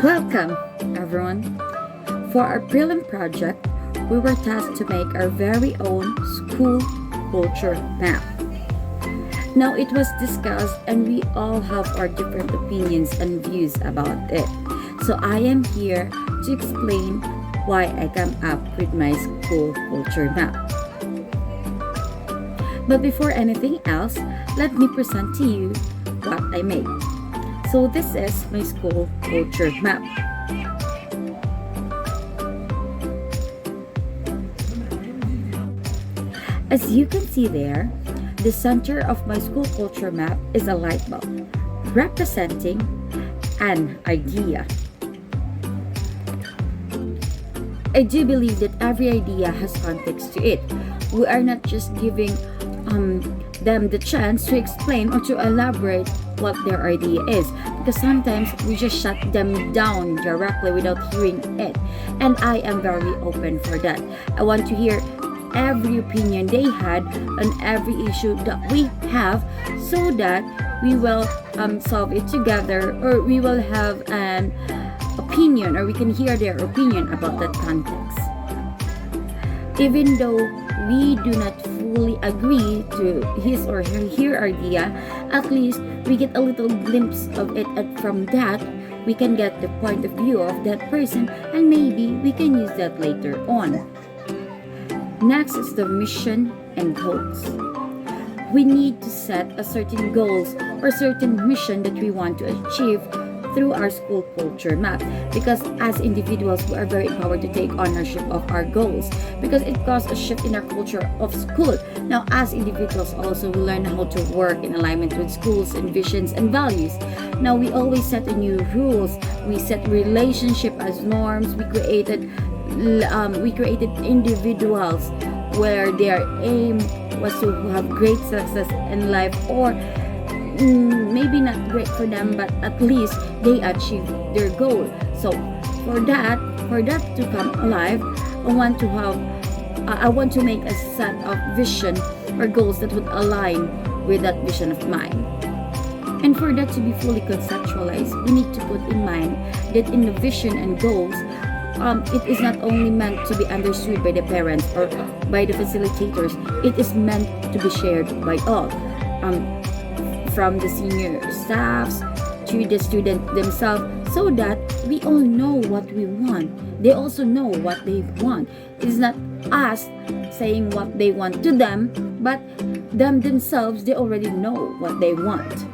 Welcome, everyone. For our prelim project, we were tasked to make our very own school culture map. Now, it was discussed, and we all have our different opinions and views about it. So, I am here to explain why I come up with my school culture map. But before anything else, let me present to you what I made. So this is my school culture map. As you can see there, the center of my school culture map is a light bulb representing an idea. I do believe that every idea has context to it. We are not just giving them the chance to explain or to elaborate what their idea is, because sometimes we just shut them down directly without hearing it, and I am very open for that. I want to hear every opinion they had on every issue that we have, so that we will solve it together, or we will have an opinion, or we can hear their opinion about that context. Even though we do not fully agree to his or her idea, at least we get a little glimpse of it, and from that we can get the point of view of that person, and maybe we can use that later on. Next is the mission and goals. We need to set a certain goals or certain mission that we want to achieve through our school culture map, because as individuals we are very empowered to take ownership of our goals, because it caused a shift in our culture of school. Now, as individuals also, we learn how to work in alignment with schools and visions and values. Now, we always set a new rules. We set relationship as norms. We created individuals where their aim was to have great success in life, or maybe not great for them, but at least they achieved their goal. So for that to come alive, I want to make a set of vision or goals that would align with that vision of mine. And for that to be fully conceptualized, we need to put in mind that in the vision and goals, it is not only meant to be understood by the parents or by the facilitators, it is meant to be shared by all. From the senior staffs to the student themselves, so that we all know what we want. They also know what they want. It is not us saying what they want to them, but them themselves, they already know what they want.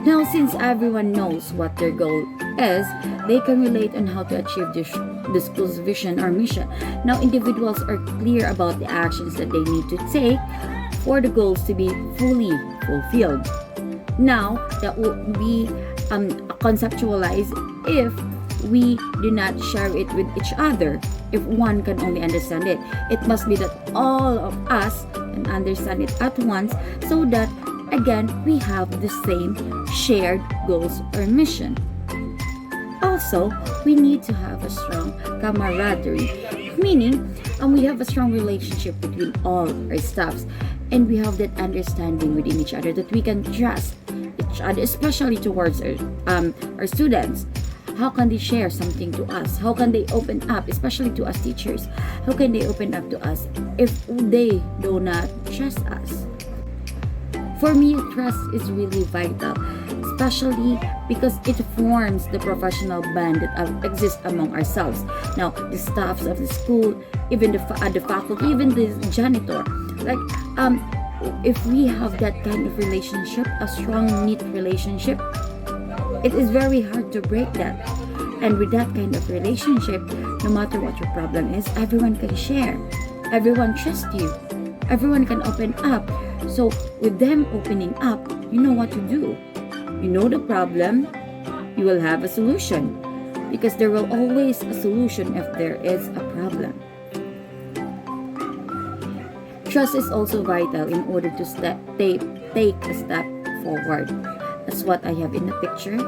Now, since everyone knows what their goal is, they can relate on how to achieve the school's vision or mission. Now, individuals are clear about the actions that they need to take for the goals to be fully fulfilled. Now, that will be conceptualized if we do not share it with each other. If one can only understand it, it must be that all of us can understand it at once, so that again we have the same shared goals or mission. Also, we need to have a strong camaraderie, meaning we have a strong relationship between all our staffs, and we have that understanding within each other that we can trust each other, especially towards our students. How can they share something to us? How can they open up, especially to us teachers? How can they open up to us if they do not trust us? For me, trust is really vital, especially because it forms the professional bond that exists among ourselves. Now, the staffs of the school, even the faculty, even the janitor, like if we have that kind of relationship, a strong knit relationship, it is very hard to break that. And with that kind of relationship, no matter what your problem is, everyone can share, everyone trusts you, everyone can open up. So with them opening up, you know what to do. You know the problem, you will have a solution, because there will always a solution if there is a problem. Trust is also vital in order to take a step forward. That's what I have in the picture.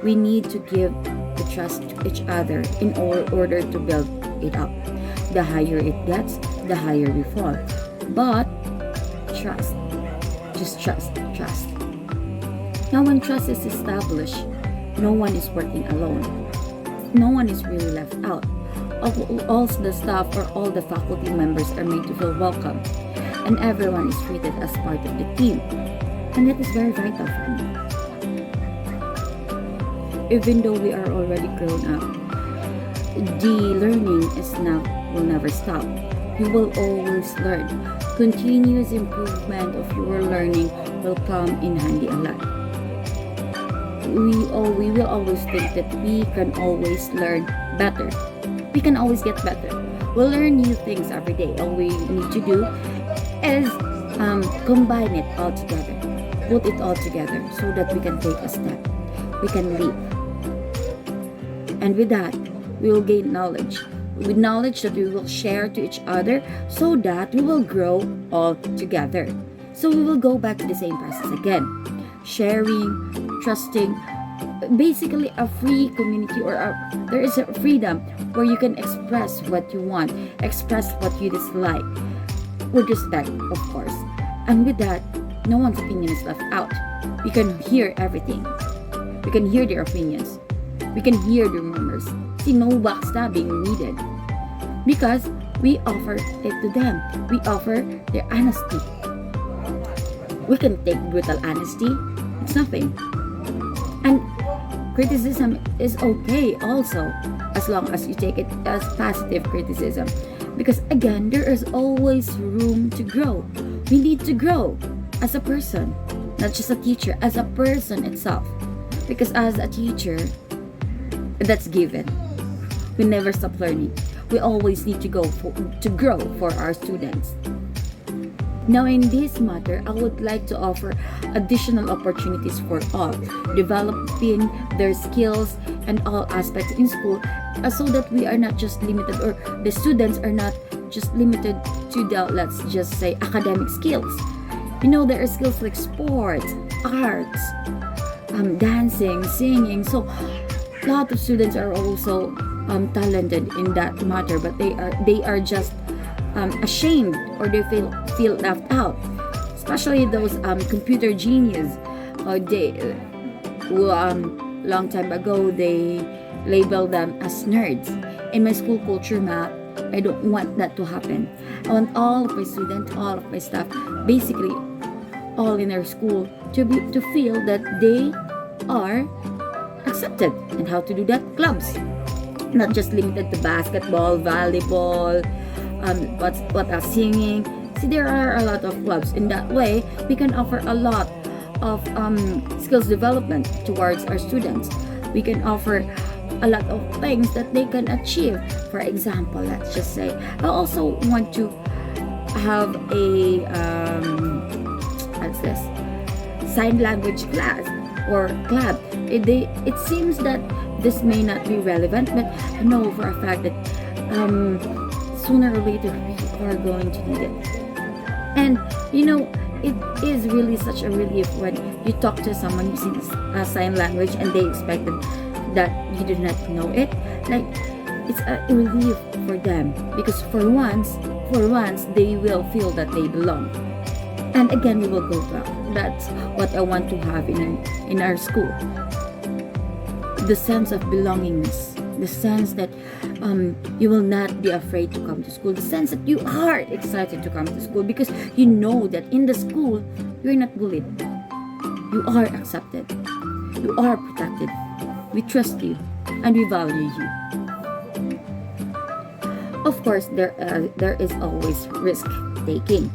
We need to give the trust to each other in order to build it up. The higher it gets, the higher we fall. But trust. Now, when trust is established, no one is working alone. No one is really left out. All the staff or all the faculty members are made to feel welcome, and everyone is treated as part of the team. And that is very vital for me. Even though we are already grown up, the learning will never stop. You will always learn. Continuous improvement of your learning will come in handy a lot. We will always think that we can always learn better. We can always get better. We'll learn new things every day. All we need to do is combine it all together. Put it all together so that we can take a step. We can leap. And with that, we will gain knowledge. With knowledge that we will share to each other so that we will grow all together. So we will go back to the same process again. Sharing, trusting, basically a free community, or there is a freedom where you can express what you want, express what you dislike, with respect, of course. And with that, no one's opinion is left out. We can hear everything. We can hear their opinions. We can hear the rumors. See, no backstabbing needed. Because we offer it to them. We offer their honesty. We can take brutal honesty. It's nothing. And criticism is okay also, as long as you take it as positive criticism. Because again, there is always room to grow. We need to grow as a person, not just a teacher, as a person itself. Because as a teacher, that's given. We never stop learning. We always need to grow for our students. Now, in this matter, I would like to offer additional opportunities for all, developing their skills and all aspects in school, so that we are not just limited, or the students are not just limited to the, let's just say, academic skills. There are skills like sports, arts, dancing, singing. So a lot of students are also talented in that matter, but they are just ashamed, or they feel left out, especially those computer genius. Long time ago, they labeled them as nerds. In my school culture map, I don't want that to happen. I want all of my students, all of my staff, basically all in our school, to feel that they are accepted. And how to do that? Clubs, not just limited to basketball, volleyball, what else, singing. See, there are a lot of clubs. In that way, we can offer a lot of skills development towards our students. We can offer a lot of things that they can achieve. For example, let's just say, I also want to have a what's this, sign language class or club. It seems that this may not be relevant, but I know for a fact that sooner or later we are going to need it. And it is really such a relief when you talk to someone using sign language and they expected that you do not know it. Like, it's a relief for them, because for once they will feel that they belong. And again, we will go back. That's what I want to have in our school. The sense of belongingness, the sense that you will not be afraid to come to school, the sense that you are excited to come to school, because you know that in the school you're not bullied, you are accepted, you are protected, we trust you, and we value you. Of course, there is always risk taking.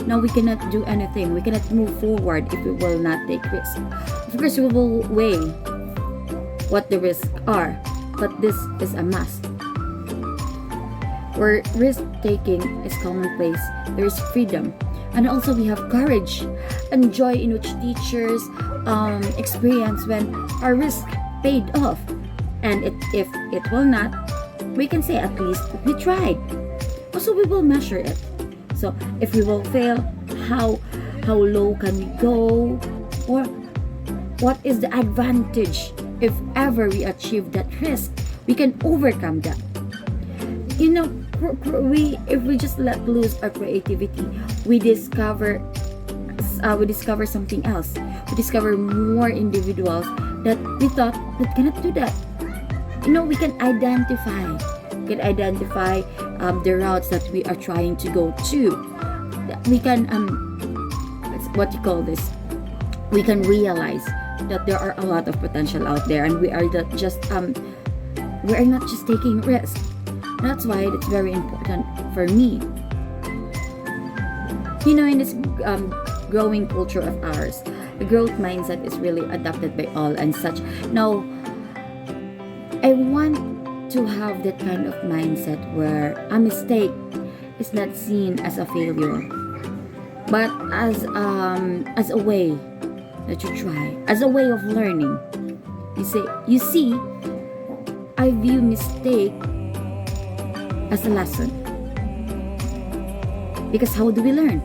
Now, we cannot do anything, we cannot move forward if we will not take risks. Of course, we will weigh what the risks are, but this is a must. Where risk taking is commonplace, there is freedom, and also we have courage and joy in which teachers experience when our risk paid off. And if it will not, we can say at least we tried. Also, we will measure it. So if we will fail, how low can we go, or what is the advantage if ever we achieve that risk? We can overcome that. If we just let loose our creativity, we discover we discover something else. We discover more individuals that we thought that cannot do that. We can identify. The routes that we are trying to go to. We can what you call this? We can realize that there are a lot of potential out there, and we are not just taking risks. That's why it's very important for me. In this growing culture of ours, the growth mindset is really adopted by all and such. Now, I want to have that kind of mindset where a mistake is not seen as a failure, but as a way that you try, as a way of learning. You see, I view mistake as a lesson. Because how do we learn?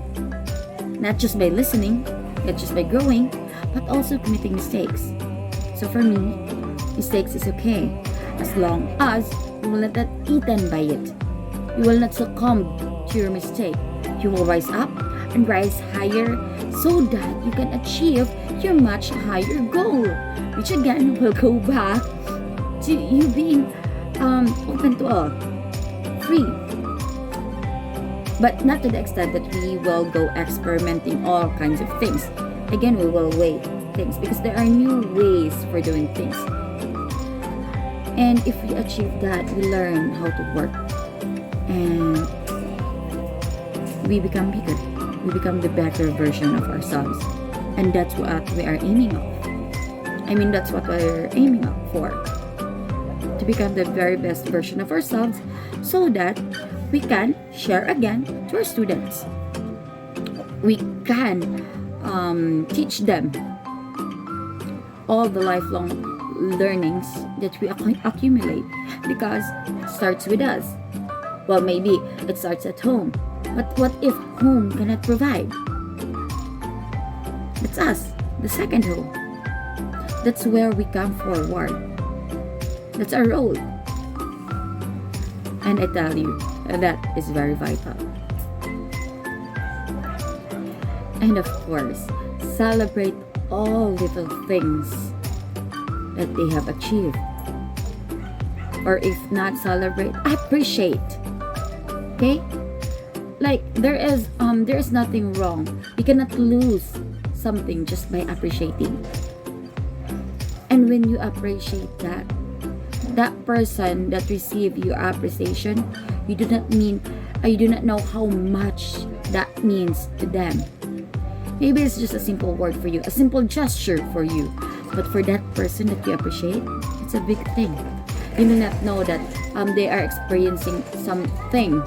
Not just by listening, not just by growing, but also committing mistakes. So for me, mistakes is okay, as long as you will not get eaten by it. You will not succumb to your mistake. You will rise up and rise higher so that you can achieve your much higher goal, which again will go back to you being open to all, free. But not to the extent that we will go experimenting all kinds of things. Again, we will weigh things because there are new ways for doing things. And if we achieve that, we learn how to work. And we become bigger. We become the better version of ourselves. And that's what we are aiming at. That's what we're aiming at for. To become the very best version of ourselves so that we can share again to our students. We can teach them all the lifelong learnings that we accumulate, because it starts with us. Well, maybe it starts at home, but what if home cannot provide? It's us, the second home. That's where we come forward. That's our role. And I tell you, that is very vital. And of course, celebrate all little things that they have achieved. Or if not celebrate, appreciate. Okay? Like there is nothing wrong. You cannot lose something just by appreciating. And when you appreciate that person that received your appreciation, you do not know how much that means to them. Maybe it's just a simple word for you, a simple gesture for you, but for that person that you appreciate, it's a big thing. You do not know that they are experiencing something,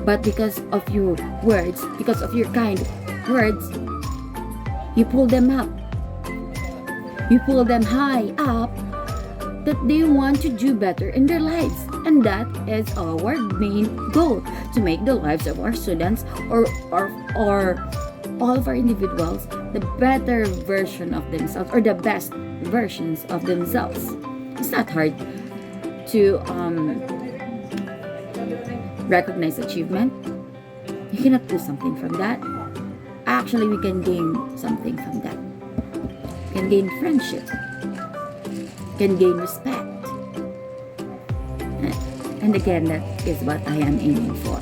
but because of your words, because of your kind words, you pull them up, you pull them high up, that they want to do better in their lives. And that is our main goal, to make the lives of our students or all of our individuals the better version of themselves, or the best versions of themselves. It's not hard to recognize achievement. You cannot do something from that. Actually, we can gain something from that. We can gain friendship, can gain respect. And again, that is what I am aiming for.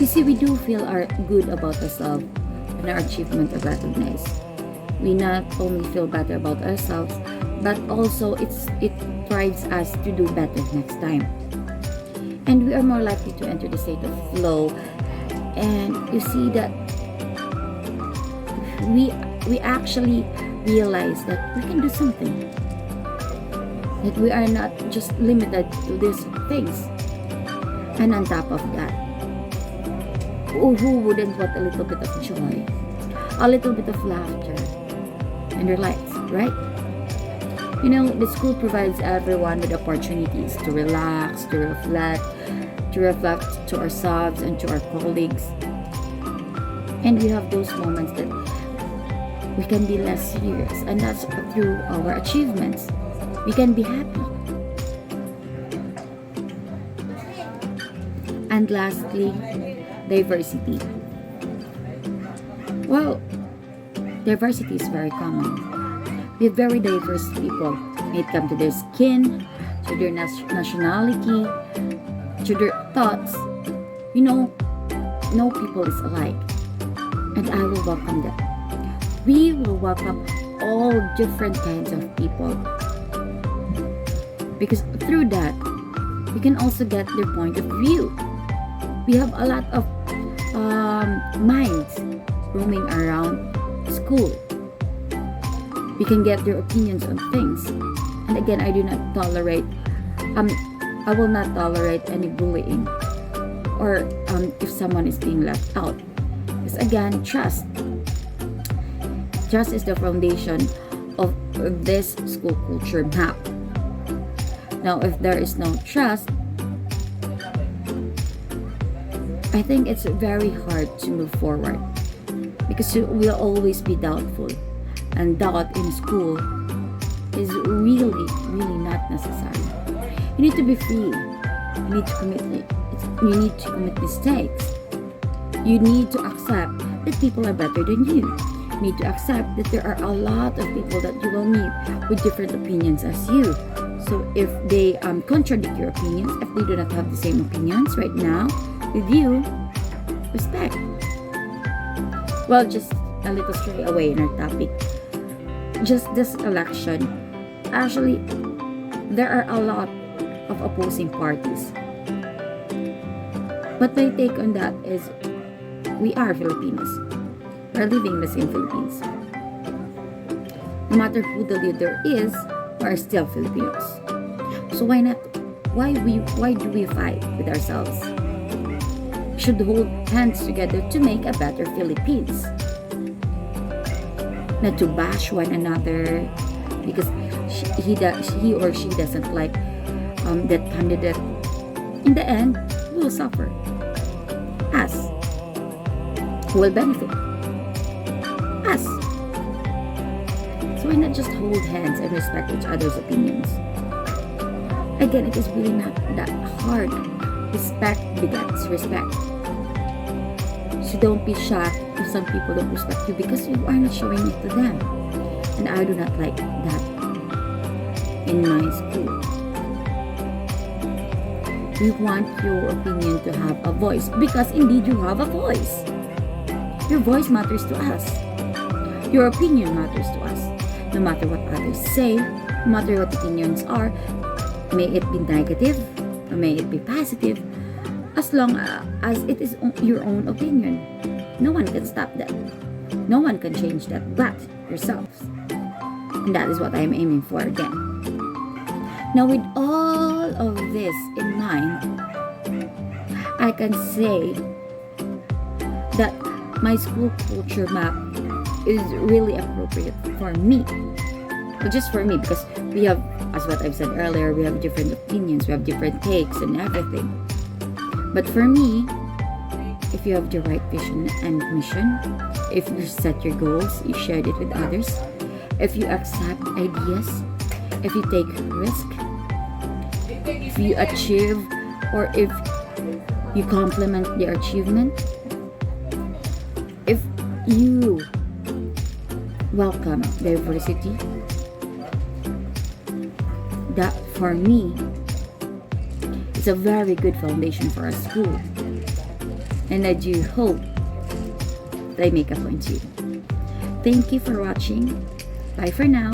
You see, we do feel good about ourselves and our achievement are recognized. We not only feel better about ourselves, but also it drives us to do better next time. And we are more likely to enter the state of flow. And you see that we actually realize that we can do something. That we are not just limited to these things. And on top of that, who wouldn't want a little bit of joy, a little bit of laughter in their lives, right? The school provides everyone with opportunities to relax, to reflect to ourselves and to our colleagues. And we have those moments that we can be less serious, and that's through our achievements. We can be happy. And lastly, diversity. Well, diversity is very common. We have very diverse people when it comes to their skin, to their nationality, to their thoughts. You know, no people is alike, and I will welcome them. We will welcome all different kinds of people because through that, we can also get their point of view. We have a lot of minds roaming around school. We can get their opinions on things. And again, I do not tolerate, I will not tolerate any bullying or if someone is being left out. Because again, trust. Trust is the foundation of this school culture map. Now, if there is no trust, I think it's very hard to move forward because you will always be doubtful, and doubt in school is really, really not necessary. You need to be free. You need to commit mistakes. You need to accept that people are better than you. You need to accept that there are a lot of people that you will meet with different opinions as you. So if they contradict your opinions, if they do not have the same opinions right now with you, respect. Well, just a little stray away in our topic. Just this election, actually, there are a lot of opposing parties. But my take on that is, we are Filipinos. We're living in the same Philippines. No matter who the leader is, we are still Filipinos. So why not? Why do we fight with ourselves? We should hold hands together to make a better Philippines. Not to bash one another because he or she doesn't like that candidate. In the end, we will suffer. Us. Who will benefit? Us. So why not just hold hands and respect each other's opinions? Again, it is really not that hard. Respect begets respect. So don't be shocked if some people don't respect you because you are not showing it to them. And I do not like that in my school. We want your opinion to have a voice because indeed you have a voice. Your voice matters to us. Your opinion matters to us. No matter what others say, no matter what opinions are, may it be negative or may it be positive, as long as it is your own opinion. No one can stop that. No one can change that but yourselves. And that is what I am aiming for again. Now, with all of this in mind, I can say that my school culture map is really appropriate for me. But just for me, because we have, as what I've said earlier, we have different opinions, we have different takes and everything. But for me, if you have the right vision and mission, if you set your goals, you shared it with others, if you accept ideas, if you take risk, if you achieve or if you complement their achievement, if you welcome diversity, that for me is a very good foundation for a school. And I do hope that I make a point to you. Thank you for watching. Bye for now.